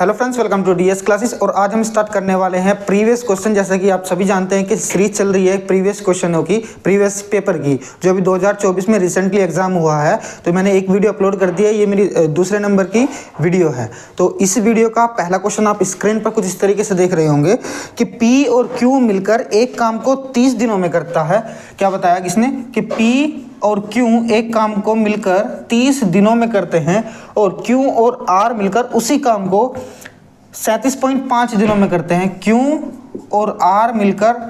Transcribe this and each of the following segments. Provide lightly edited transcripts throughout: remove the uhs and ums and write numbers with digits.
Hello friends, welcome to DS classes. और आज हम स्टार्ट करने वाले हैं प्रीवियस क्वेश्चन। जैसा कि आप सभी जानते हैं कि सीरीज चल रही है प्रीवियस क्वेश्चनों की, प्रीवियस पेपर की, जो अभी 2024 में रिसेंटली एग्जाम हुआ है। तो मैंने एक वीडियो अपलोड कर दिया है, ये मेरी दूसरे नंबर की वीडियो है। तो इस वीडियो का पहला क्वेश्चन आप स्क्रीन पर कुछ इस तरीके से देख रहे होंगे कि पी और क्यू मिलकर एक काम को 30 दिनों में करता है। क्या बताया किसने कि पी और क्यू एक काम को मिलकर 30 दिनों में करते हैं और क्यू और आर मिलकर उसी काम को 37.5 दिनों में करते हैं। क्यू और आर मिलकर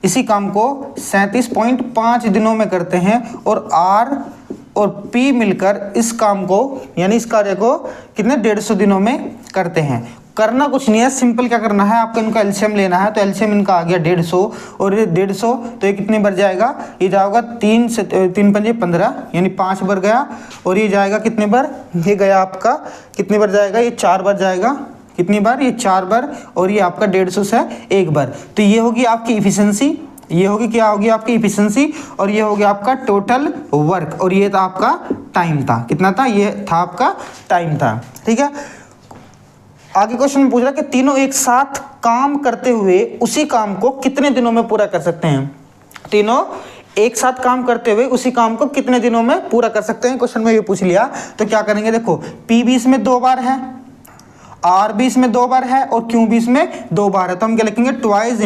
इसी काम को 37.5 दिनों में करते हैं और आर और पी मिलकर इस काम को यानी इस कार्य को कितने 150 दिनों में करते हैं। करना कुछ नहीं है, सिंपल क्या करना है, आपको इनका एलसीएम लेना है। तो एलसीएम इनका आ गया 150 और ये 150, तो ये कितने बार जाएगा, ये जाएगा 3 से 3 पंजे 15 यानी 5 बार गया। और ये जाएगा कितने बार, ये गया आपका कितने बार जाएगा, ये 4 बार जाएगा। कितनी बार, ये 4 बार। और ये आपका 150 से 1 बार। तो ये होगी आपकी इफिशिएंसी, ये होगी क्या होगी आपकी इफिशिएंसी, और ये हो गया आपका टोटल वर्क। और ये था आपका टाइम था, कितना था, ये था आपका टाइम था। ठीक है, आगे क्वेश्चन पूछ रहा है कि तीनों एक साथ काम करते हुए उसी काम को कितने दिनों में पूरा कर सकते हैं। तीनों एक साथ काम करते हुए उसी काम को कितने दिनों में पूरा कर सकते हैं, क्वेश्चन में ये पूछ लिया। तो क्या करेंगे, देखो पी भी इसमें 2 बार है, आर भी इसमें 2 बार है और क्यू भी इसमें 2 बार है। तो हम क्या लिखेंगे, twice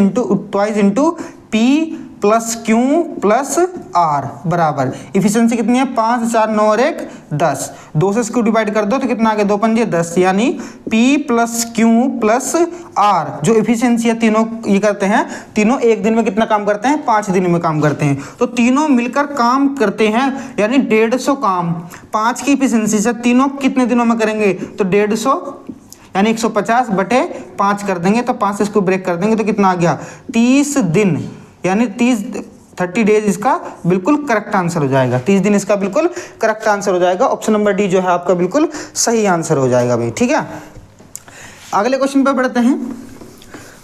into P plus Q plus R बराबर इफिशिएंसी कितनी है, 5 4 9 और 1 10। 2 से इसको डिवाइड कर दो तो कितना आ गया, 2 पंजे 10। यानी P plus Q plus R जो इफिशिएंसी है तीनों ये करते हैं, तीनों एक दिन में कितना काम करते हैं, 5 दिन में काम करते हैं। तो तीनों मिलकर काम करते हैं यानी 150 काम 5 की इफिशिएंसी से तीनों कितने दिनों में करेंगे, तो 150 यानी 150 बटे 5 कर देंगे। तो 5 से इसको ब्रेक कर देंगे तो कितना आ गया, 30 दिन यानी 30 डेज इसका बिल्कुल करेक्ट आंसर हो जाएगा। 30 दिन इसका बिल्कुल करेक्ट आंसर हो जाएगा। ऑप्शन नंबर डी जो है आपका बिल्कुल सही आंसर हो जाएगा भाई। ठीक है, अगले क्वेश्चन पर बढ़ते हैं।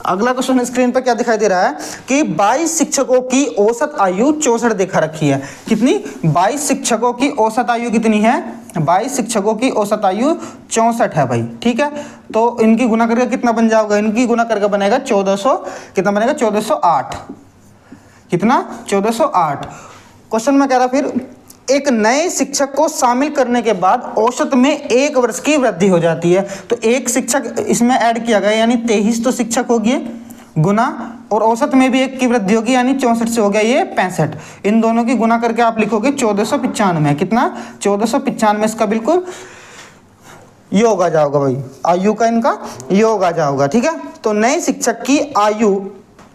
अगला क्वेश्चन स्क्रीन पर क्या दिखाई दे रहा है कि 22 शिक्षकों की औसत आयु 64 दिखा रखी है। कितनी, 22 शिक्षकों की औसत आयु कितनी है, 22 शिक्षकों की औसत आयु 64 है भाई। ठीक है, तो इनकी गुना करके कितना बन जाएगा, इनकी गुना करके बनेगा 1400, कितना बनेगा 1408, कितना 1408। क्वेश्चन में कह रहा फिर एक नए शिक्षक को शामिल करने के बाद औसत में 1 वर्ष की वृद्धि हो जाती है। तो एक शिक्षक इसमें ऐड किया गया यानी 23 तो शिक्षक हो गए गुना, और औसत में भी 1 की वृद्धि होगी यानी 64 से हो गया ये 65। इन दोनों की गुना करके आप लिखोगे 1495, कितना 1495 इसका बिल्कुल योग आ जाओगा भाई, आयु का इनका योग आ जाओगा। ठीक है, तो नए शिक्षक की आयु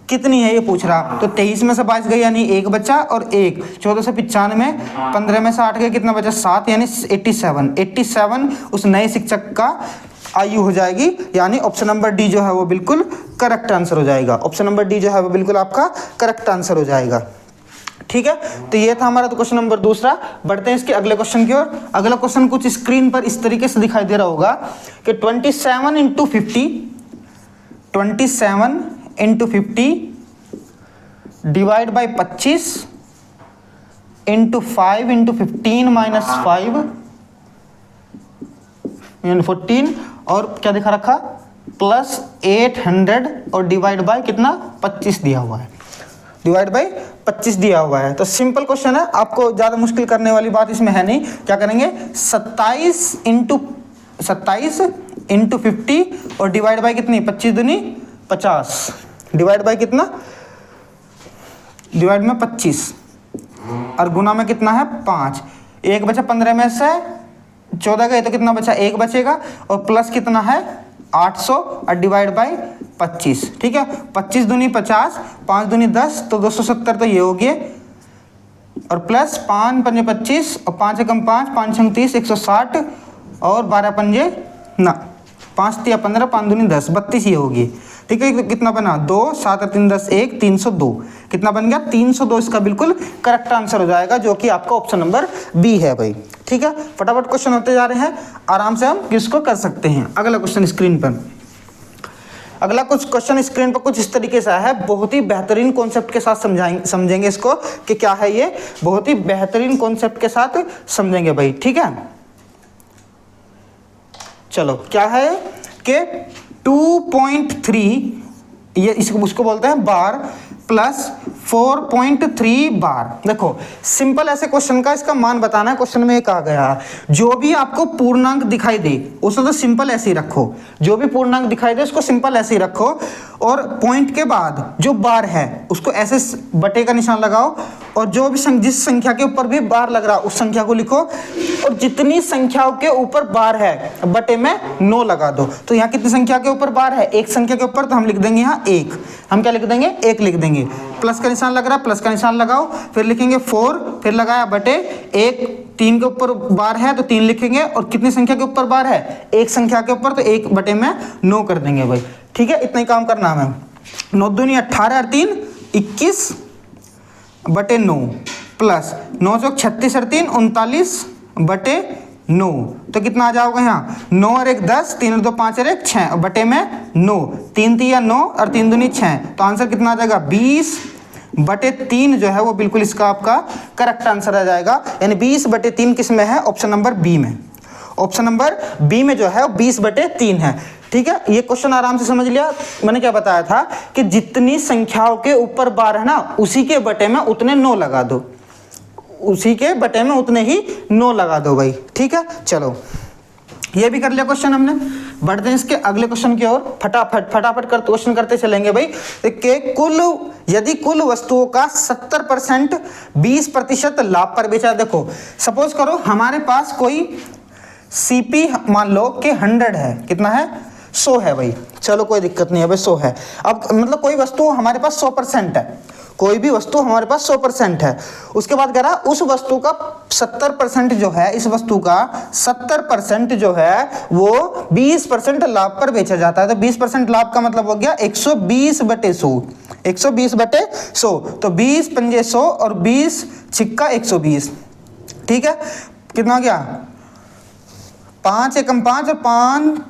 कितनी है ये पूछ रहा। तो 23 में से 22 गए यानी 1 बचा और 1, 1495 15 में से 8 गए कितना बचा 7 यानी 87 उस नए शिक्षक का आयु हो जाएगी। यानी ऑप्शन नंबर डी जो है वो बिल्कुल करेक्ट आंसर हो जाएगा। ऑप्शन नंबर डी जो है वो बिल्कुल आपका करेक्ट आंसर हो जाएगा। ठीक है, तो ये था हमारा तो क्वेश्चन नंबर दूसरा। बढ़ते हैं इसके अगले क्वेश्चन की ओर। अगला क्वेश्चन कुछ स्क्रीन पर इस तरीके से दिखाई दे रहा होगा कि 27 into 50 divide by 25 into 5 into 15 minus 5 यानी 14 और क्या दिखा रखा प्लस 800 और डिवाइड बाय कितना 25 दिया हुआ है, डिवाइड बाय 25 दिया हुआ है। तो सिंपल क्वेश्चन है, आपको ज़्यादा मुश्किल करने वाली बात इसमें है नहीं। क्या करेंगे, 27 इंटू 50 और डिवाइड बाय कितनी 25 दूनी 50 डिवाइड बाय कितना, डिवाइड में 25 और गुना में कितना है 5। 1 बचा 15 में से 14 गए तो कितना बचा 1 बचेगा और प्लस कितना है 800 और डिवाइड बाय 25। ठीक है, 25 दूनी 50, 5 दूनी 10 तो 270 तो ये हो गए और प्लस 5 पंजे 25 और 5 एकम 5 5 छंग 30 160 और 12 पंजे ना 5 तिया 15 5 दूनी 10 32 ये होगी। ठीक है, कितना बना 2 7 3 10 1 302 कितना बन गया 302 इसका बिल्कुल करेक्ट आंसर हो जाएगा, जो कि आपका ऑप्शन नंबर बी है भाई। ठीक है, फटाफट क्वेश्चन होते जा रहे हैं, आराम से हम किसको कर सकते हैं। अगला क्वेश्चन स्क्रीन पर, अगला कुछ क्वेश्चन स्क्रीन पर कुछ इस तरीके से है। बहुत ही बेहतरीन कॉन्सेप्ट के साथ समझेंगे इसको कि क्या है ये, बहुत ही बेहतरीन कॉन्सेप्ट के साथ समझेंगे भाई। ठीक है, चलो क्या है के 2.3 ये इसको उसको बोलते हैं बार प्लस 4.3 बार। देखो सिंपल ऐसे क्वेश्चन का इसका मान बताना है। क्वेश्चन में एक आ गया, जो भी आपको पूर्णांक दिखाई दे उसको तो सिंपल ऐसे ही रखो, जो भी पूर्णांक दिखाई दे उसको सिंपल ऐसे ही रखो, और पॉइंट के बाद जो बार है उसको ऐसे बटे का निशान लगाओ, और जो भी जिस संख्या के ऊपर भी बार लग रहा उस संख्या को लिखो, और जितनी संख्याओं के ऊपर बार है बटे में 9 लगा दो। तो यहाँ कितनी संख्या के ऊपर बार है? एक संख्या के ऊपर, तो हम लिख देंगे यहाँ 1। हम क्या लिख देंगे? 1 लिख देंगे। प्लस का निशान लग रहा है, प्लस का निशान लगाओ, फिर लिखेंगे 4, फिर लगाया बटे 1, 3 के ऊपर बार है तो 3 लिखेंगे, और कितनी संख्या के ऊपर बार है? एक संख्या के ऊपर, तो 1 बटे में 9 कर देंगे भाई। ठीक है, इतना ही काम करना है। 9 दूनी 18 और 3 21 बटे 9 प्लस 9 चौक 36 और 3 39 बटे 9, तो कितना आ जाओगे यहाँ? 9 और 1 10, 3 और 2 5 और 1 6 बटे में 9, 3 3 9 और 3 दूनी 6, तो आंसर कितना आ जाएगा? 20 बटे 3 जो है वो बिल्कुल इसका आपका करेक्ट आंसर आ जाएगा। यानी 20 बटे 3 किस में है? ऑप्शन नंबर बी में। ऑप्शन नंबर बी में जो है 20 बटे 3 है। ठीक है, ये क्वेश्चन आराम से समझ लिया। मैंने क्या बताया था कि जितनी संख्याओं के ऊपर बार है ना उसी के बटे में उतने 9 लगा दो, उसी के बटे में उतने ही 9 लगा दो भाई। ठीक है, चलो ये भी कर लिया क्वेश्चन हमने। बढ़ते हैं इसके अगले क्वेश्चन की ओर, फटाफट कर क्वेश्चन करते चलेंगे भाई। यदि कुल वस्तुओं का 70% 20% लाभ पर बेचा। देखो सपोज करो हमारे पास कोई सीपी मान लो कि 100 है, कितना है? 100 है भाई। चलो कोई दिक्कत नहीं है भाई, 100 है। अब मतलब कोई वस्तु हमारे पास 100% है, कोई भी वस्तु हमारे पास 100% है। उसके बाद कह रहा उस वस्तु का 70% जो है, इस वस्तु का 70% जो है वो 20% लाभ पर बेचा जाता है। तो 20% लाभ का मतलब हो गया 120 बटे 100, 120 बटे 100, तो 20 पंजे 100 और 20 छिक्का 120। ठीक है, कितना हो गया? 5 एकम 5 और 5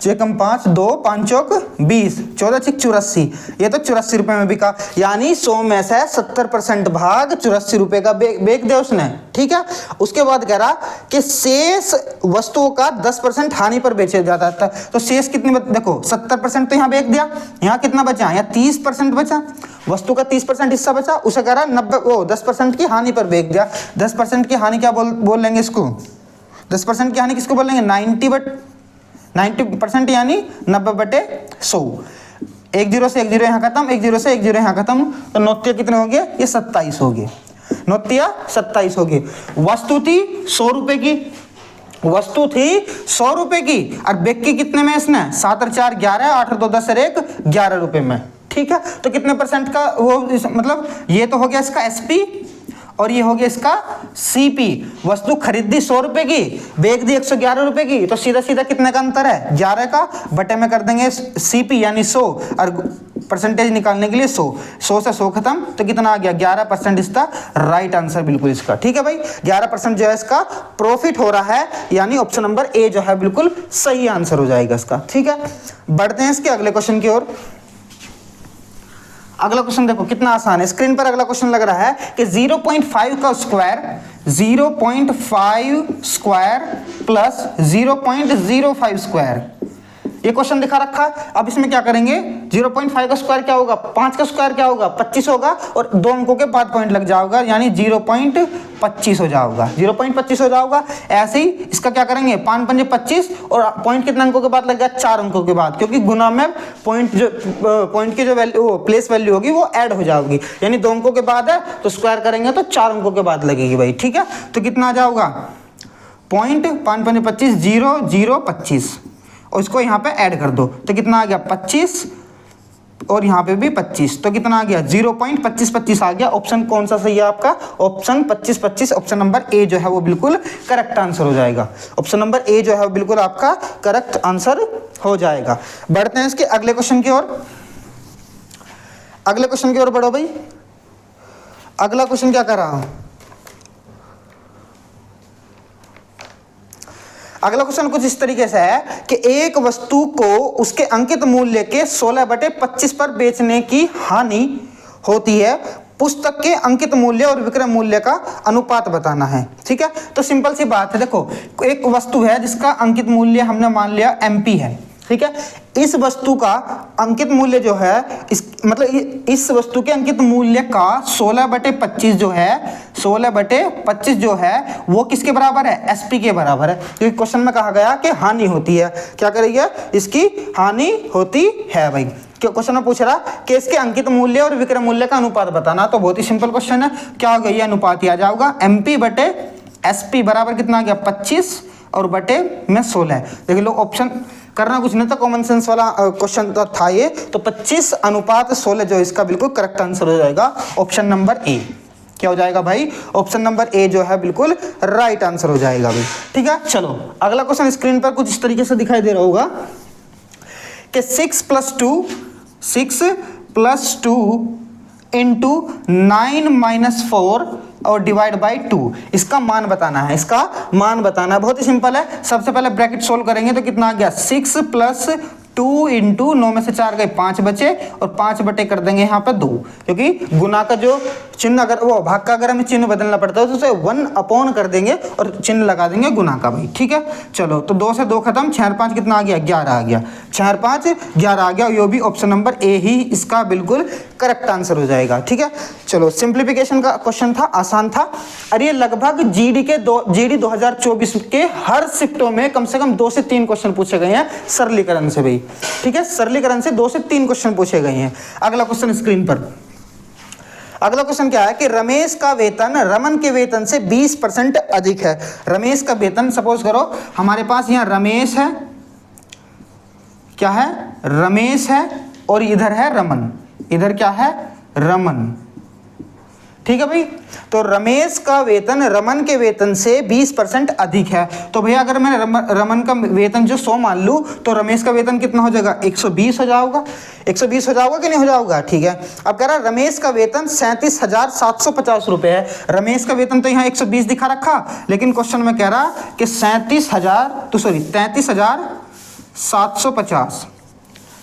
एकम 5 2 5 चौक 20, 14 छिक 84, ये तो 84 रुपए में बिका। यानी 100 में से 70% भाग 84 रुपए का बेच दिया उसने। ठीक है, उसके बाद कह रहा कि शेष वस्तुओं का 10% हानि पर बेचा जाता था। तो शेष कितनी देखो 70% तो यहाँ बेच दिया, यहाँ कितना बचा? यहाँ 30% बचा, वस्तु का 30% हिस्सा बचा, उसे कह रहा 10% की हानि पर बेच दिया। 10% की हानि क्या बोल लेंगे इसको? 10% की हानि किसको बोलेंगे? 90% यानी 90 बटे 100। 1 0 से 1 0 यहाँ खत्म, 1 0 से 1 0 यहाँ खत्म, तो 9 कितने हो गए? ये 27 हो गए। 9 27 हो गए। वस्तु थी 100 रुपए की, वस्तु थी 100 रुपए की, और बेच की कितने में इसने? 7 और 4 11, 8 और 2 10 और 1 11 रुपए में। ठीक है, तो कितने % का वो मतलब ये तो हो गया इसका एसपी, और ये हो गया इसका सीपी। वस्तु खरीदी 100 रुपए की, बेच दी 111 रुपए की, तो सीधा सीधा कितने का अंतर है? 11 का, बटे में कर देंगे सीपी यानी 100, और परसेंटेज निकालने के लिए 100 से 100 खत्म, तो कितना आ गया? 11% इसका राइट आंसर बिल्कुल इसका। ठीक है भाई, 11% जो है इसका प्रॉफिट हो रहा है, यानी ऑप्शन नंबर ए जो है बिल्कुल सही आंसर हो जाएगा इसका। ठीक है, बढ़ते हैं इसके अगले क्वेश्चन की ओर। अगला क्वेश्चन देखो कितना आसान है। स्क्रीन पर अगला क्वेश्चन लग रहा है कि 0.5 का स्क्वायर 0.5 स्क्वायर प्लस 0.05 स्क्वायर, ये क्वेश्चन दिखा रखा है। अब इसमें क्या करेंगे? 0.5 का स्क्वायर क्या होगा? 5 का स्क्वायर क्या होगा? 25 होगा, और 2 अंकों के बाद पॉइंट लग जाओगा, यानी 0.25 हो जाओगा, 0.25 हो जाओगा। ऐसे ही इसका क्या करेंगे? 5 पंजे 25, और पॉइंट कितने अंकों के बाद लग गया? 4 अंकों के बाद, क्योंकि गुना में पॉइंट की जो वैल्यू प्लेस वैल्यू होगी वो ऐड हो जाएगी, यानी 2 अंकों के बाद है तो स्क्वायर करेंगे तो 4 अंकों के बाद लगेगी भाई। ठीक है, तो कितना आ जाओगा? पॉइंट 5 पंजे 25 0 0 25, और इसको यहाँ पे ऐड कर दो, तो कितना आ गया? 25, और यहाँ पे भी 25, तो कितना आ गया? 0.25 आ गया। ऑप्शन कौन सा सही है आपका? ऑप्शन 25, ऑप्शन नंबर ए जो है वो बिल्कुल करेक्ट आंसर हो जाएगा। ऑप्शन नंबर ए जो है वो बिल्कुल आपका करेक्ट आंसर हो जाएगा। बढ़ते हैं इसके अगले क्वेश्चन की ओर। अगले क्वेश्चन की ओर बढ़ो भाई। अगला क्वेश्चन क्या कर रहा हूं? अगला क्वेश्चन कुछ इस तरीके से है कि एक वस्तु को उसके अंकित मूल्य के 16/25 पर बेचने की हानि होती है। पुस्तक के अंकित मूल्य और विक्रय मूल्य का अनुपात बताना है। ठीक है, तो सिंपल सी बात है। देखो एक वस्तु है जिसका अंकित मूल्य हमने मान लिया MP है, ठीक है। इस वस्तु का अंकित मूल्य जो है इस वस्तु के अंकित मूल्य का 16/25 जो है 16/25 जो है वो किसके बराबर है? एसपी के बराबर है। क्योंकि क्वेश्चन में कहा गया कि हानि होती है, क्या करेगी? इसकी हानि होती है भाई। क्वेश्चन में पूछ रहा कि इसके अंकित मूल्य और विक्रय मूल्य का अनुपात बताना, तो बहुत ही सिंपल क्वेश्चन है। क्या होगा? ये अनुपात आ जाएगा MP/SP बराबर कितना आ गया? 25 और बटे में 16। देख लो ऑप्शन करना कुछ नहीं था, कॉमन सेंस वाला क्वेश्चन था ये। तो 25:16 जो इसका बिल्कुल करेक्ट आंसर हो जाएगा ऑप्शन नंबर ए। क्या हो जाएगा भाई? ऑप्शन नंबर ए जो है बिल्कुल राइट आंसर हो जाएगा भाई। ठीक है, चलो अगला क्वेश्चन स्क्रीन पर कुछ इस तरीके से दिखाई दे रहा होगा कि 6 + 2 इंटू 9 - 4 और डिवाइड बाई 2, इसका मान बताना है। इसका मान बताना है, बहुत ही सिंपल है। सबसे पहले ब्रैकेट सोल्व करेंगे तो कितना आ गया? 6 + 2 इंटू 9 में से 4 गए, 5 बचे और 5 बटे कर देंगे यहाँ पे 2, क्योंकि गुना का जो चिन्ह अगर वो भाग का अगर हमें चिन्ह बदलना पड़ता है तो उसे 1 अपॉन कर देंगे और चिन्ह लगा देंगे गुना का भाई। ठीक है, चलो तो 2 से 2 खत्म, 6 और 5 कितना आ गया? 11 आ गया। 6 और 5 11 आ गया। ये भी ऑप्शन नंबर ए ही इसका बिल्कुल करेक्ट आंसर हो जाएगा। ठीक है, चलो सिंप्लीफिकेशन का क्वेश्चन था, आसान था। अरे ये लगभग जीडी 2024 के हर शिफ्टों में कम से कम 2 से 3 क्वेश्चन पूछे गए हैं सरलीकरण से भाई। ठीक है, सरलीकरण से 2 से 3 क्वेश्चन पूछे गए हैं। अगला क्वेश्चन स्क्रीन पर, अगला क्वेश्चन क्या है कि रमेश का वेतन रमन के वेतन से 20% अधिक है। रमेश का वेतन, सपोज करो हमारे पास यहाँ रमेश है, क्या है? रमेश है, और इधर है रमन, इधर क्या है? रमन। ठीक है भाई, तो रमेश का वेतन रमन के वेतन से 20% अधिक है। तो भैया अगर मैं रमन का वेतन जो 100 मान लूँ तो रमेश का वेतन कितना हो जाएगा? 120 हो जाएगा। 120 हो जाएगा कि नहीं हो जाएगा? ठीक है, अब कह रहा रमेश का वेतन 37,750 रुपये है। रमेश का वेतन तो यहाँ 120 दिखा रखा, लेकिन क्वेश्चन में कह रहा कि 33,750।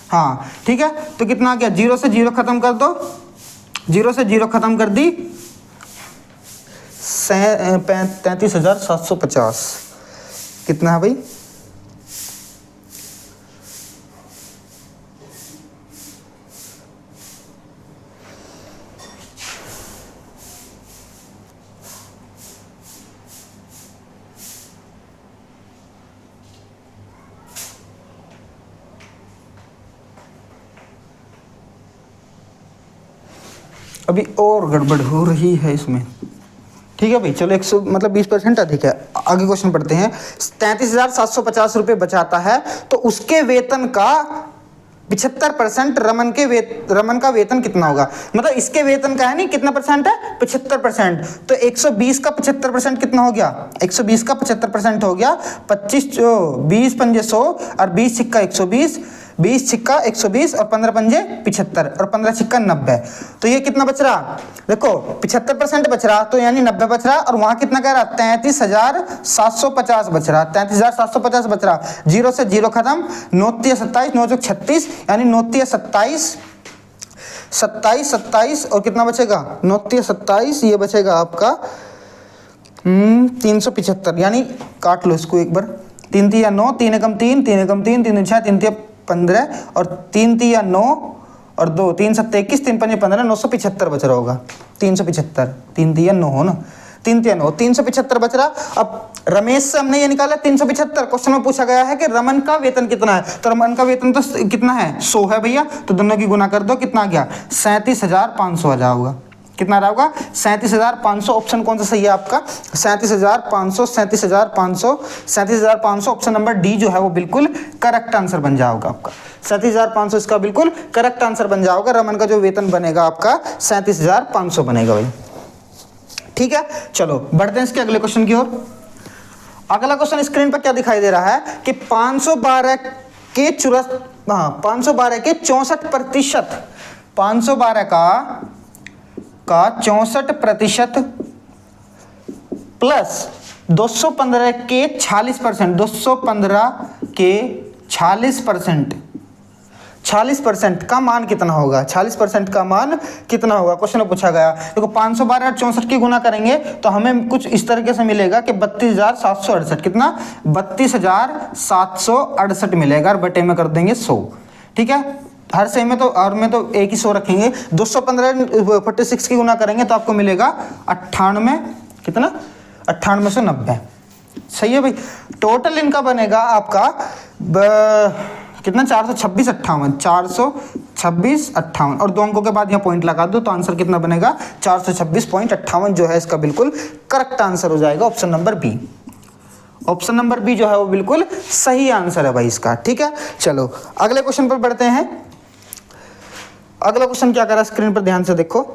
हाँ ठीक है, तो कितना आ गया? 0 से 0 खत्म कर दो, 0 से 0 खत्म कर दी, 33,750 कितना है भाई? अभी और गड़बड़ हो रही है इसमें। ठीक है भाई, चलो 20% अधिक है। आगे क्वेश्चन पढ़ते हैं। 33,750 रुपये बचाता है तो उसके वेतन का 75% रमन का वेतन कितना होगा? मतलब इसके वेतन का है नहीं, कितना परसेंट है? 75%। तो 120 का 75% कितना हो गया? 120 का 75% हो गया 20 पंजे 100 और 20 सिक्का 120, 20 छिक्का 120 और 15 पंजे 75 और 15 छिक्का 90। तो ये कितना बच रहा? देखो 75% बच रहा, तो यानी 90 बच रहा, और वहां कितना कह रहा? 33,750 बच रहा। 33,750 बच रहा। 0 से 0 खत्म, 9 × 27, 9 × 36, यानी 9 × 27 और कितना बचेगा? 9 × 27 ये बचेगा आपका 375, यानी काट लो इसको एक बार। 3 × 9, 3 × 3, 3 × 3, 3 × 6, 3 × 15 और 3 × 9 और 2, 3 × 7 21, 3 × 5 15, 975 बच रहा होगा। 375, 3 × 9 हो ना, 3 × 9, 375 बच रहा। अब रमेश से हमने ये निकाला 375। क्वेश्चन में पूछा गया है कि रमन का वेतन कितना है, तो रमन का वेतन तो कितना है? 100 है भैया, तो दोनों की गुना कर दो, कितना आ गया? 37,500 आ जाएगा। कितना रहा होगा? 37,500। ऑप्शन कौन सा सही है आपका? 37,500, 37,500, 37,500। ऑप्शन नंबर डी जो है वो बिल्कुल करेक्ट आंसर बन जाएगा आपका। 37,500 इसका बिल्कुल करेक्ट आंसर बन जाएगा। रमन का जो वेतन बनेगा आपका 37,500 बनेगा भाई। ठीक है, चलो बढ़ते हैं इसके अगले क्वेश्चन की ओर। अगला क्वेश्चन स्क्रीन पर क्या दिखाई दे रहा है कि 512 के 64%, 512 का 64% प्लस 215 के 40%, 215 के 40%, 40% का मान कितना होगा, 40% का मान कितना होगा, क्वेश्चन में पूछा गया। देखो 512 64 की गुना करेंगे तो हमें कुछ इस तरीके से मिलेगा कि 32,768, कितना 32,768 मिलेगा और बटे में कर देंगे 100, ठीक है। हर से में तो और में तो एक ही 100 रखेंगे। 215 46 की गुना करेंगे तो आपको मिलेगा 98, कितना 9890, सही है भाई। टोटल इनका बनेगा आपका कितना 426 58, 426 58 और 2 अंकों के बाद यहाँ पॉइंट लगा दो तो आंसर कितना बनेगा 426.58 जो है इसका बिल्कुल करेक्ट आंसर हो जाएगा option number B. Option number B जो है वो बिल्कुल सही आंसर है भाई इसका, ठीक है। चलो अगले क्वेश्चन पर बढ़ते हैं। अगला क्वेश्चन क्या कर रहा है स्क्रीन पर ध्यान से देखो।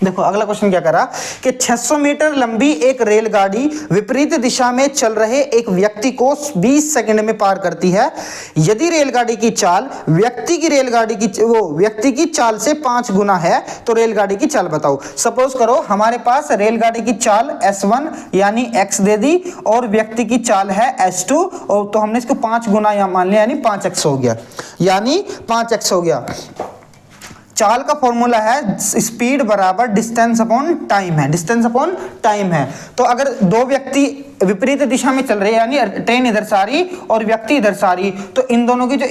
देखो अगला क्वेश्चन क्या करा कि 600 मीटर लंबी एक रेलगाड़ी विपरीत दिशा में चल रहे एक व्यक्ति को 20 सेकंड में पार करती है। यदि रेलगाड़ी की चाल व्यक्ति की चाल से 5 गुना है तो रेलगाड़ी की चाल बताओ। सपोज करो हमारे पास रेलगाड़ी की चाल S1 यानी x दे दी और व्यक्ति की चाल है S2 और तो हमने इसको 5 गुना या मान लिया यानी 5x हो गया, यानी 5x हो गया। चाल का फॉर्मूला है स्पीड बराबर डिस्टेंस अपॉन टाइम है, डिस्टेंस अपॉन टाइम है। तो अगर दो व्यक्ति विपरीत दिशा में चल रहे हैं यानी ट्रेन इधर से आ रही और व्यक्ति इधर से आ रही तो इन दोनों की जो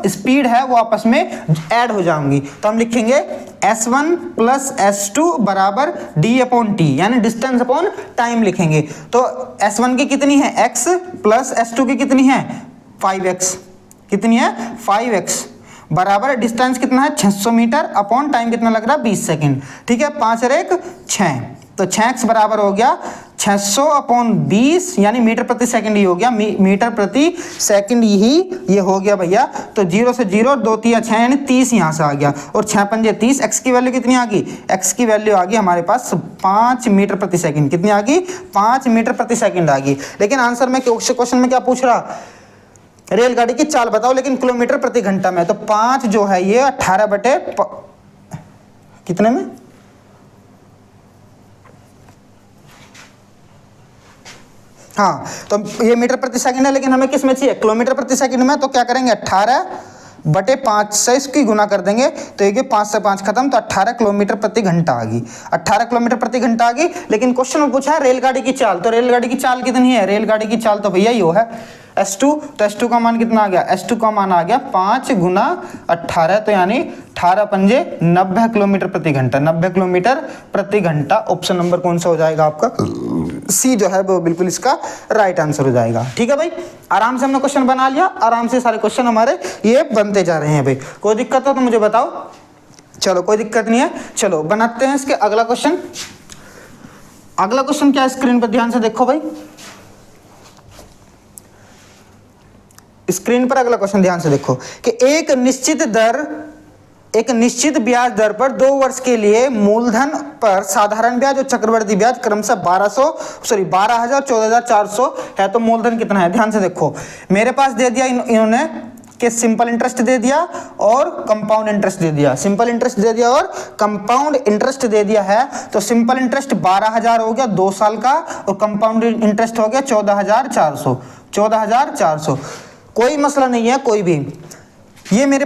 स्पीड है वो आपस में ऐड हो जाएंगी। तो हम लिखेंगे S1 प्लस S2 बराबर D अपॉन T यानी डिस्टेंस अपॉन टाइम लिखेंगे। तो S1 की कितनी है x प्लस S2 की कितनी है 5x, कितनी है 5x बराबर डिस्टेंस कितना है 600 मीटर अपॉन टाइम कितना लग रहा है 20 सेकंड, ठीक है। 5 और 1 6 तो 6x बराबर हो गया 600 अपॉन 20 यानी मीटर प्रति सेकंड ही हो गया, मीटर प्रति सेकंड ही ये हो गया भैया। तो 0 से 0 2 3 6 यानी 30 यहाँ से आ गया और 6 पंजे 30। x की वैल्यू कितनी आ गई, x की वैल्यू आ गई हमारे पास 5 मीटर प्रति सेकंड, कितनी आ गई 5 मीटर प्रति सेकंड आ गई। लेकिन आंसर में क्वेश्चन में क्या पूछ रहा रेलगाड़ी की चाल बताओ लेकिन किलोमीटर प्रति घंटा में। तो 5 जो है ये 18 बटे कितने में हाँ तो ये मीटर प्रति सेकंड है लेकिन हमें किस में चाहिए किलोमीटर प्रति सेकंड में। तो क्या करेंगे 18 बटे 5 से इसकी गुना कर देंगे तो ये 5 से 5 खत्म तो 18 किलोमीटर प्रति घंटा आ गई, 18 किलोमीटर प्रति घंटा आ गई। लेकिन क्वेश्चन में पूछा है रेलगाड़ी की चाल, तो रेलगाड़ी की चाल कितनी है, रेलगाड़ी की चाल तो भैया यो है S2। तो S2 का मान कितना आ गया, S2 का मान आ गया 5 गुना 18 तो यानी 18 पंजे 90 किलोमीटर प्रति घंटा, 90 किलोमीटर प्रति घंटा। ऑप्शन नंबर कौन सा हो जाएगा आपका सी जो है वो बिल्कुल इसका राइट आंसर हो जाएगा, ठीक है भाई। आराम से हमने क्वेश्चन बना लिया, आराम से सारे क्वेश्चन हमारे ये बनते जा रहे हैं भाई। कोई दिक्कत हो तो मुझे बताओ। चलो कोई दिक्कत नहीं है, चलो बनाते हैं इसके अगला क्वेश्चन। अगला क्वेश्चन क्या है स्क्रीन पर ध्यान से देखो भाई, स्क्रीन पर अगला क्वेश्चन ध्यान से देखो कि एक निश्चित ब्याज दर पर 2 वर्ष के लिए मूलधन पर साधारण ब्याज और चक्रवृद्धि ब्याज क्रमशः 12,000 14,400 है। तो मूलधन कितना है, ध्यान से देखो मेरे पास दे दिया इन्होंने कि सिंपल इंटरेस्ट दे दिया और कंपाउंड इंटरेस्ट दे दिया, सिंपल इंटरेस्ट दे दिया और कंपाउंड इंटरेस्ट दे दिया है। तो सिंपल इंटरेस्ट 12,000 हो गया 2 साल का और कंपाउंड इंटरेस्ट हो गया 14,400। कोई मसला नहीं है कोई भी। ये मेरे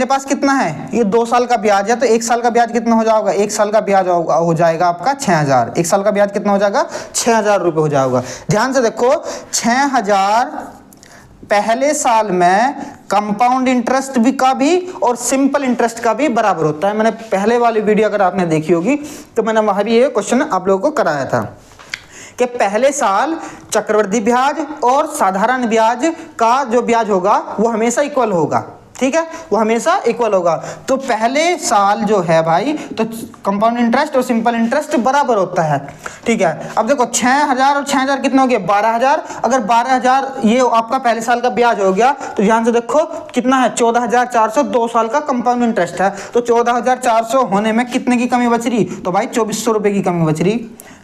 पास कितना है, ये 2 साल का ब्याज है तो 1 साल का ब्याज कितना हो जाएगा, 1 साल का ब्याज हो जाएगा आपका 6,000। 1 साल का ब्याज कितना हो जाएगा 6,000 रुपये हो जाएगा। ध्यान से देखो 6,000 पहले साल में कंपाउंड इंटरेस्ट भी का भी और सिंपल इंटरेस्ट का भी बराबर होता है। मैंने पहले वाली वीडियो अगर आपने देखी होगी तो मैंने वहां भी ये क्वेश्चन आप लोगों को कराया था कि पहले साल चक्रवृद्धि ब्याज और साधारण ब्याज का जो ब्याज होगा वो हमेशा इक्वल होगा, ठीक है, वो हमेशा इक्वल होगा। तो पहले साल जो है भाई तो कंपाउंड इंटरेस्ट और सिंपल इंटरेस्ट बराबर होता है, ठीक है। अब देखो 6,000 और 6,000 कितना हो गया 12,000। अगर 12,000 ये आपका पहले साल का ब्याज हो गया तो ध्यान से देखो कितना है 14,400, 2 साल का कंपाउंड इंटरेस्ट है। तो 14,400 होने में कितने की कमी बच रही, तो भाई 2,400 रुपये की कमी बच रही।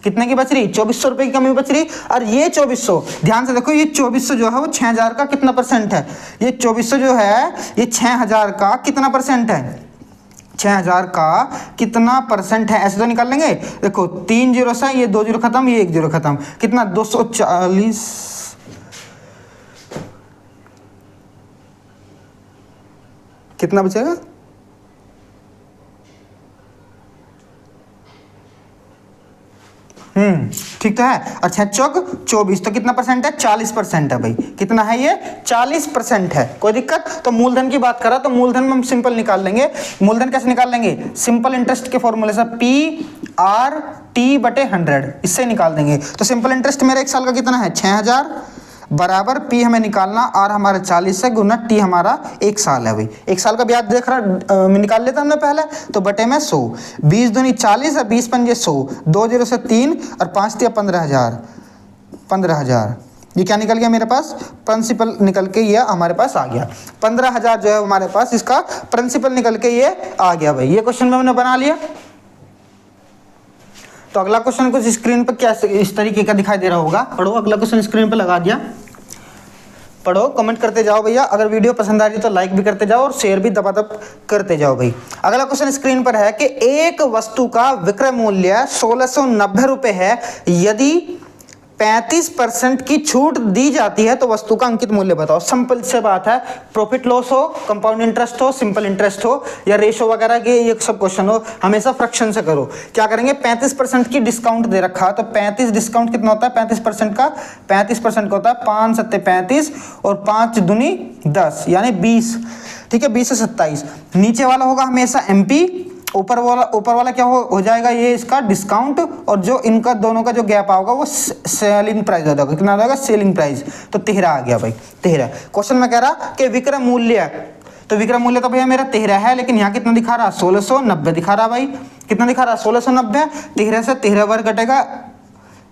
कितने की बच रही 2,400 रुपये की कमी बच रही। और ये 2,400 ध्यान से देखो ये 2,400 जो है वो 6,000 का कितना परसेंट है, ये 2,400 जो है ये 6,000 का कितना परसेंट है 6000 का कितना परसेंट है, ऐसे तो निकाल लेंगे। देखो 3 जीरो से ये 2 जीरो खत्म, ये 1 जीरो खत्म, कितना 240, कितना बचेगा, ठीक तो है। और 6 चौक 24, तो कितना परसेंट है, 40% है भाई। कितना है ये, 40% है। कोई दिक्कत। तो मूलधन की बात करा तो मूलधन में हम सिंपल निकाल लेंगे। मूलधन कैसे निकाल लेंगे, सिंपल इंटरेस्ट के फॉर्मूले से P/T/100, इससे निकाल देंगे। तो सिंपल इंटरेस्ट मेरा 1 साल का कितना है, 6000 बराबर P हमें निकालना, R हमारा 40 है गुना T हमारा 1 साल है भाई। 1 साल का ब्याज देख रहा निकाल लेता हमने पहले, तो बटे में 100, 20 दूनी 40 और 20 पंजे 100, 2 जीरो से 3 और 5 दिया 15,000। ये क्या निकल गया मेरे पास, प्रिंसिपल निकल के ये हमारे पास आ गया। 15,000 जो है हमारे पास इसका प्रिंसिपल निकल के ये आ गया भाई। ये क्वेश्चन में हमने बना लिया। तो अगला क्वेश्चन कुछ स्क्रीन पर क्या इस तरीके का दिखाई दे रहा होगा, पढ़ो। अगला क्वेश्चन स्क्रीन पर लगा दिया, पढ़ो, कमेंट करते जाओ भैया। अगर वीडियो पसंद आ रही है तो लाइक भी करते जाओ और शेयर भी दबादब करते जाओ भाई। अगला क्वेश्चन स्क्रीन पर है कि एक वस्तु का विक्रय मूल्य 1690 रुपए है, यदि 35% की छूट दी जाती है तो वस्तु का अंकित मूल्य बताओ। सिंपल से बात है, प्रॉफिट लॉस हो, कंपाउंड इंटरेस्ट हो, सिंपल इंटरेस्ट हो या रेशो वगैरह के ये सब क्वेश्चन हो, हमेशा फ्रैक्शन से करो। क्या करेंगे, 35% की डिस्काउंट दे रखा, तो 35 डिस्काउंट कितना होता है 35% का, 35% का होता है 5 सत्ते 35 और 5 दूनी 10 यानी 20, ठीक है, 20 से 27। नीचे वाला होगा हमेशा MP, ऊपर वाला क्या हो जाएगा, ये इसका डिस्काउंट, और जो इनका दोनों का जो गैप आएगा वो सेलिंग प्राइस हो जाएगा। कितना हो जाएगा, सेलिंग प्राइस। तो 13 आ गया भाई, 13। क्वेश्चन में कह रहा कि विक्रय मूल्य, तो विक्रय मूल्य तो भैया मेरा 13 है, लेकिन यहाँ कितना दिखा रहा, 1690 दिखा रहा भाई। कितना दिखा रहा, 1690। 13 से 13 वर्ग घटेगा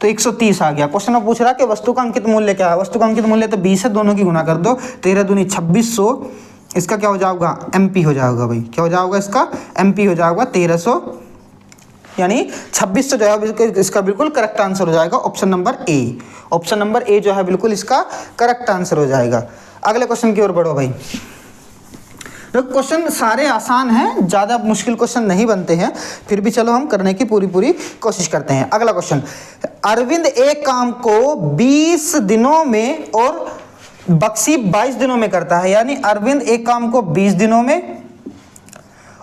तो 130 आ गया। क्वेश्चन में पूछ रहा कि वस्तु का अंकित मूल्य क्या है। वस्तु का अंकित मूल्य तो 20 है, दोनों की गुना कर दो, 13 दूनी 2600, इसका क्या हो जाएगा, MP हो जाएगा भाई। क्या हो जाएगा, इसका MP हो जाएगा 1300, यानी 2600 जो है इसका बिल्कुल करेक्ट आंसर हो जाएगा। Option number A, option number A जो है बिल्कुल इसका करेक्ट आंसर हो जाएगा। अगले क्वेश्चन की ओर बढ़ो भाई। तो क्वेश्चन सारे आसान हैं, ज़्यादा मुश्किल क्वेश्चन नहीं बनते हैं, फिर भी चलो हम करने की पूरी कोशिश करते हैं। अगला क्वेश्चन, अरविंद एक काम को 20 दिनों में और बख्शी 22 दिनों में करता है। यानी अरविंद एक काम को 20 दिनों में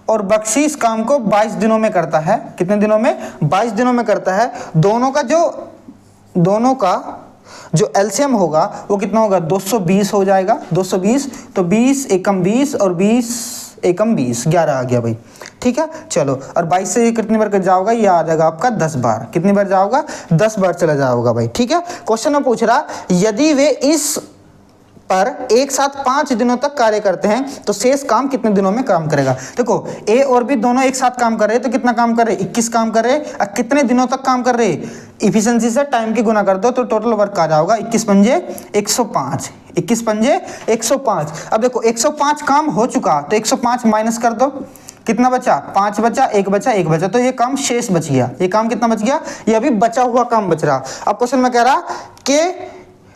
और बख्शी इस काम को 22 दिनों में करता है। कितने दिनों में, 22 दिनों में करता है। दोनों का जो एलसीएम होगा वो कितना होगा, 220 हो जाएगा, 220। तो 20 एकम 20 और 20 एकम 20, 11 आ गया भाई, ठीक है। चलो, और 22 से कितनी बार जाओगा, ये आ जाएगा आपका 10 बार। कितनी बार जाओगा, 10 बार चला जाओगा भाई, ठीक है। क्वेश्चन में पूछ रहा, यदि वे इस पर एक साथ 5 दिनों तक कार्य करते हैं तो शेष काम कितने दिनों में काम करेगा। देखो ए और बी दोनों एक साथ काम कर रहे हैं, तो कितना काम कर रहे, 21 काम कर रहे हैं। कितने दिनों तक काम कर रहे हैं, इफिशिएंसी से टाइम की गुना कर दो तो टोटल वर्क आ जाएगा 21 पंजे 105, 21 पंजे 105। अब देखो 105 काम हो चुका, तो 105 माइनस कर दो, कितना बचा, 5 बचा, 1 बचा, 1 बचा, तो ये काम शेष बच गया। ये काम कितना बच गया, ये अभी बचा हुआ काम बच रहा। अब क्वेश्चन में कह रहा कि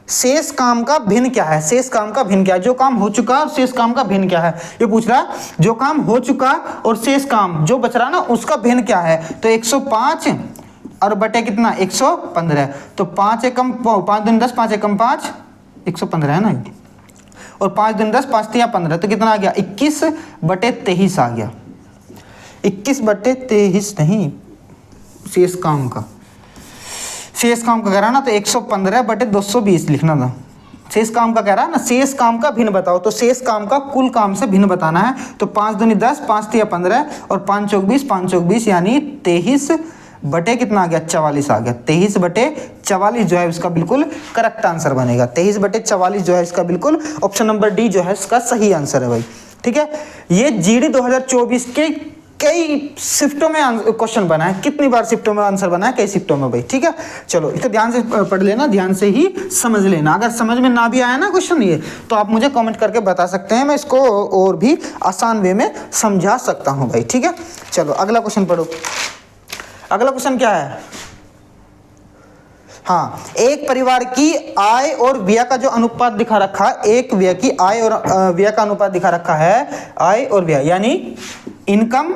शेष काम का भिन्न क्या है, शेष काम का भिन्न क्या है, जो काम हो चुका और शेष काम का भिन्न क्या है, ये पूछ रहा है। जो काम हो चुका और शेष काम जो बच रहा ना उसका भिन्न क्या है, तो 105 और बटे कितना 115, तो 5 एकम 5 दूनी 10, 5 एकम 5, 115 है ना, और 5 दूनी 10, 5 तिया 15, तो कितना आ गया 21 बटे 23 आ गया। 21 बटे 23 नहीं, शेष काम का कह रहा ना, तो 115 बटे 220 लिखना था। शेष काम का कह रहा है ना, शेष काम का भिन्न बताओ, तो शेष काम का कुल काम से भिन्न बताना है। तो 5 दूनी 10, 5 तिया 15 और 5 चौक 20, 5 चौक 20 यानी 23 बटे कितना आ गया, 44 आ गया। 23 बटे 44 जो है इसका बिल्कुल करेक्ट आंसर बनेगा। 23 बटे 44 जो है इसका बिल्कुल ऑप्शन नंबर डी जो है इसका सही आंसर है भाई, ठीक है। ये GD 2024 के कई शिफ्टों में क्वेश्चन बना है। कितनी बार शिफ्टों में आंसर बना है, कई शिफ्टों में भाई, ठीक है। चलो इसको ध्यान से पढ़ लेना, ध्यान से ही समझ लेना। अगर समझ में ना भी आया ना क्वेश्चन ये, तो आप मुझे कमेंट करके बता सकते हैं, मैं इसको और भी आसान वे में समझा सकता हूँ भाई, ठीक है। चलो अगला क्वेश्चन पढ़ो। अगला क्वेश्चन क्या है, हाँ, एक परिवार की आय और व्यय का जो अनुपात दिखा रखा है, एक व्यय की आय और व्यय का अनुपात दिखा रखा है, आय और व्यय यानी इनकम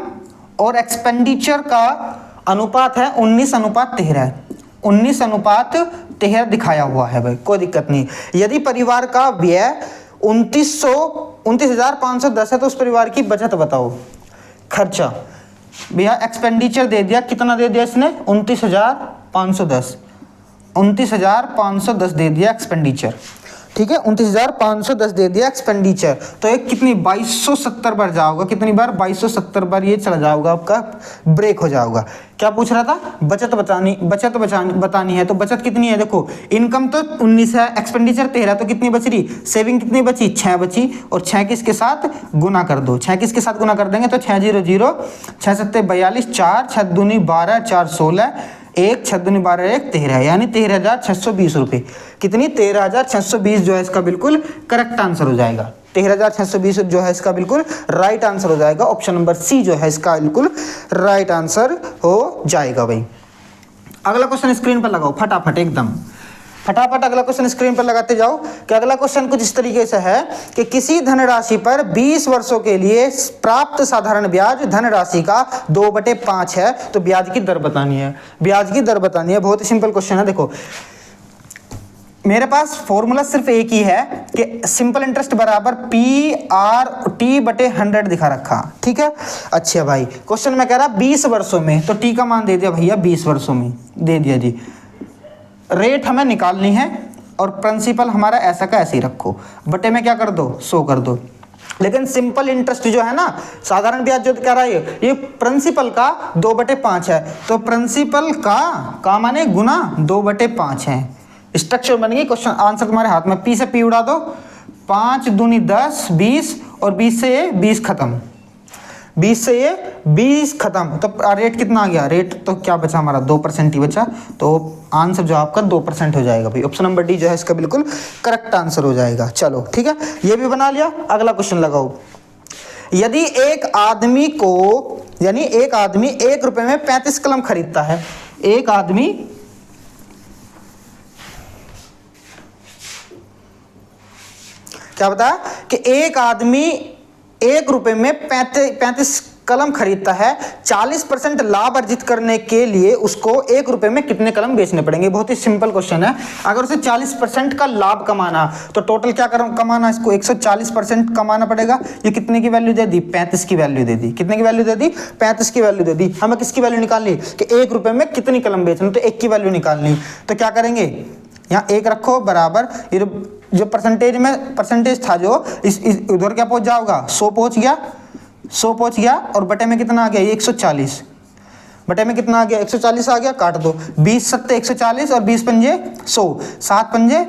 और एक्सपेंडिचर का अनुपात है 19:13, 19:13 दिखाया हुआ है भाई, कोई दिक्कत नहीं। यदि परिवार का व्यय 29,510 है तो उस परिवार की बचत बताओ। खर्चा भैया एक्सपेंडिचर दे दिया, कितना दे दिया इसने 29,510, 29,510 दे दिया एक्सपेंडिचर, ठीक है 29,510 दे दिया एक्सपेंडिचर। तो एक कितनी 2270 बार जाओगा, कितनी बार 2270 बार ये चला जाओगा, आपका ब्रेक हो जाओगा। क्या पूछ रहा था, बचत बतानी है। तो बचत कितनी है, देखो इनकम तो 19 है, एक्सपेंडिचर 13, तो कितनी बच रही, सेविंग कितनी बची 6 बची, और 6 किसके साथ गुना कर दो, 6 किसके साथ गुना कर देंगे तो 6 0 0, 6 7 42, 4 6 दूनी 12, 4 16, 1 6 दूनी 12, 1 13, यानी 13,620 रुपये। कितनी 13,620 जो है इसका बिल्कुल करेक्ट आंसर हो जाएगा। 13,620 जो है इसका बिल्कुल राइट आंसर हो जाएगा। ऑप्शन नंबर सी जो है इसका बिल्कुल राइट आंसर हो जाएगा भाई। अगला क्वेश्चन स्क्रीन पर लगाओ फटाफट, एकदम फटाफट अगला क्वेश्चन स्क्रीन पर लगाते जाओ। कि अगला क्वेश्चन कुछ इस तरीके से है कि किसी धनराशि पर 20 वर्षों के लिए प्राप्त साधारण ब्याज धनराशि का 2/5 है, तो ब्याज की दर बतानी है। ब्याज की दर बतानी है, बहुत ही सिंपल क्वेश्चन है। देखो मेरे पास फॉर्मूला सिर्फ एक ही है कि सिंपल इंटरेस्ट बराबर PRT/100 दिखा रखा, ठीक है। अच्छा भाई क्वेश्चन में कह रहा 20 वर्षों में, तो टी का मान दे दिया भैया 20 वर्षों में दे दिया जी। रेट हमें निकालनी है और प्रिंसिपल हमारा ऐसा का ऐसे ही रखो, बटे में क्या कर दो 100 कर दो। लेकिन सिंपल इंटरेस्ट जो है ना, साधारण ब्याज जो कह रहा है ये प्रिंसिपल का 2/5 है, तो प्रिंसिपल का माने गुना 2/5 है। स्ट्रक्चर बन गई, क्वेश्चन आंसर तुम्हारे हाथ में। पी से पी उड़ा दो, 5 दूनी 10 20, और 20 से ये 20 खत्म, 20 से ये 20 खत्म। तो रेट कितना आ गया, रेट तो क्या बचा हमारा 2% ही बचा, तो आंसर जो आपका 2% हो जाएगा भाई। ऑप्शन नंबर डी जो है इसका बिल्कुल करेक्ट आंसर हो जाएगा। चलो ठीक है, ये भी बना लिया। अगला क्वेश्चन लगाओ। यदि एक आदमी 1 रुपए में 35 कलम खरीदता है, एक आदमी क्या बताया कि एक आदमी 1 रुपए में 35 कलम खरीदता है, 40% लाभ अर्जित करने के लिए उसको 1 रुपए में कितने कलम बेचने पड़ेंगे। बहुत ही सिंपल क्वेश्चन है। अगर उसे 40% का लाभ कमाना तो टोटल क्या कमाना, इसको 140% कमाना पड़ेगा। ये कितने की वैल्यू दे दी, 35 की वैल्यू दे दी। कितने की वैल्यू दे दी, 35 की वैल्यू दे दी। हमें किसकी वैल्यू निकालनी कि 1 रुपए में कितनी कलम बेचनी, तो 1 की वैल्यू निकालनी। तो क्या करेंगे, यहाँ 1 रखो बराबर ये जो परसेंटेज था जो इस उधर क्या पहुंच जाओगा 100 पहुंच गया, और बटे में कितना आ गया ये 140, बटे में कितना आ गया 140 आ गया, काट दो 20 7 140 और 20 पंजे 100, 7 पंजे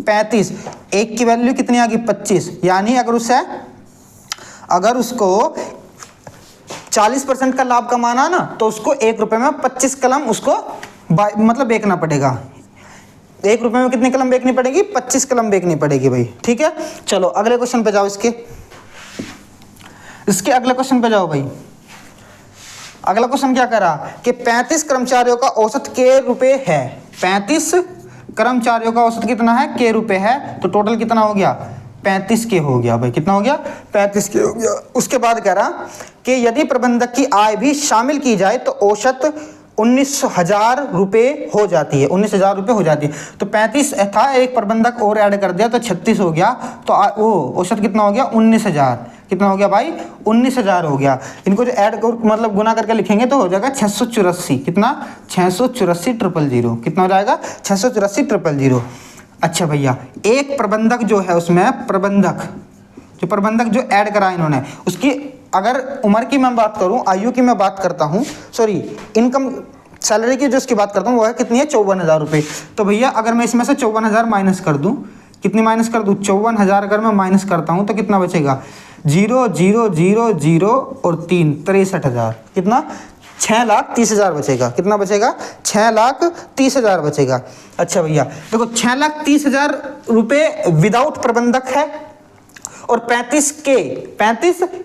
35, 1 की वैल्यू कितनी आ गई 25। यानी अगर उसको 40% का लाभ कमाना ना, तो उसको 1 रुपए में 25 कलम उसको मतलब बेचना पड़ेगा। 1 रुपए में कितनी कलम बेचनी पड़ेगी, 25 कलम बेचनी पड़ेगी भाई, ठीक है। चलो अगले क्वेश्चन पे जाओ, इसके अगले क्वेश्चन पे जाओ भाई। अगला क्वेश्चन क्या करा कि 35 कर्मचारियों का औसत के रुपए है, 35 कर्मचारियों का औसत कितना है के रुपए है, तो टोटल कितना हो गया 35 के हो गया भाई। कितना हो गया 35 के हो गया। उसके बाद कह रहा कि यदि प्रबंधक की आय भी शामिल की जाए तो औसत 19,000 रुपये हो जाती है, 19,000 रुपये हो जाती है। तो 35 था, एक प्रबंधक और ऐड कर दिया तो 36 हो गया, तो वो औसत कितना हो गया 19,000। कितना हो गया भाई 19,000 हो गया। इनको जो ऐड मतलब गुना करके लिखेंगे तो हो जाएगा 684। कितना 684,000। कितना हो जाएगा 684,000। अच्छा भैया एक प्रबंधक जो है उसमें प्रबंधक जो ऐड करा इन्होंने, उसकी अगर उम्र की मैं बात करूं, आयु की मैं बात करता हूं, सॉरी इनकम सैलरी की जो उसकी बात करता हूं वो है कितनी है 54,000 रुपये। तो भैया अगर मैं इसमें से 54,000 माइनस कर दूं, कितनी माइनस कर दूं 54,000 अगर मैं माइनस करता हूं तो कितना बचेगा 0 0 0 0 और 3 63,000। कितना 6,30,000 बचेगा। कितना बचेगा 6,30,000 बचेगा। अच्छा भैया देखो 6,30,000 रुपये विदाउट प्रबंधक है और 35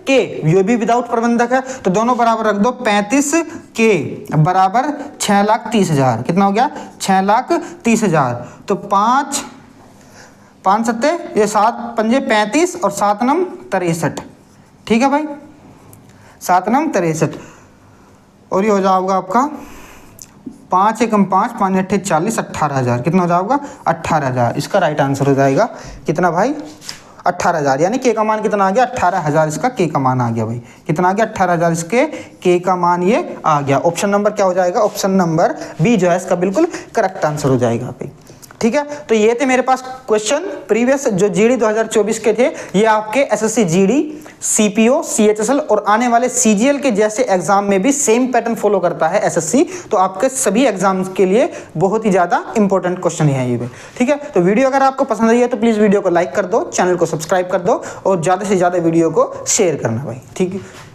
के ये भी विदाउट प्रबंधक है, तो दोनों बराबर रख दो। 35 के बराबर 6,30,000। कितना हो गया 6,30,000। तो 5 7 ये 7 पंजे 35 और 7 9 63। ठीक है भाई 7 9 63। और ये हो जाएगा आपका 5 एकम 5 5 अट्ठे 40 18,000। कितना हो जाएगा 18,000। इसका राइट आंसर हो जाएगा कितना भाई 18,000। यानी के का मान कितना आ गया 18,000। इसका के का मान आ गया भाई, कितना आ गया 18,000। इसके के का मान ये आ गया। ऑप्शन नंबर क्या हो जाएगा, ऑप्शन नंबर बी जो है इसका बिल्कुल करेक्ट आंसर हो जाएगा भाई। ठीक है, तो ये थे मेरे पास क्वेश्चन प्रीवियस जो जीडी 2024 के थे। ये आपके एसएससी जीडी, सीपीओ, सीएचएसएल और आने वाले सीजीएल के जैसे एग्जाम में भी सेम पैटर्न फॉलो करता है एसएससी। तो आपके सभी एग्जाम्स के लिए बहुत ही ज़्यादा इंपॉर्टेंट क्वेश्चन है ये भी। ठीक है, तो वीडियो अगर आपको पसंद आई है तो प्लीज़ वीडियो को लाइक कर दो, चैनल को सब्सक्राइब कर दो और ज़्यादा से ज़्यादा वीडियो को शेयर करना भाई। ठीक है।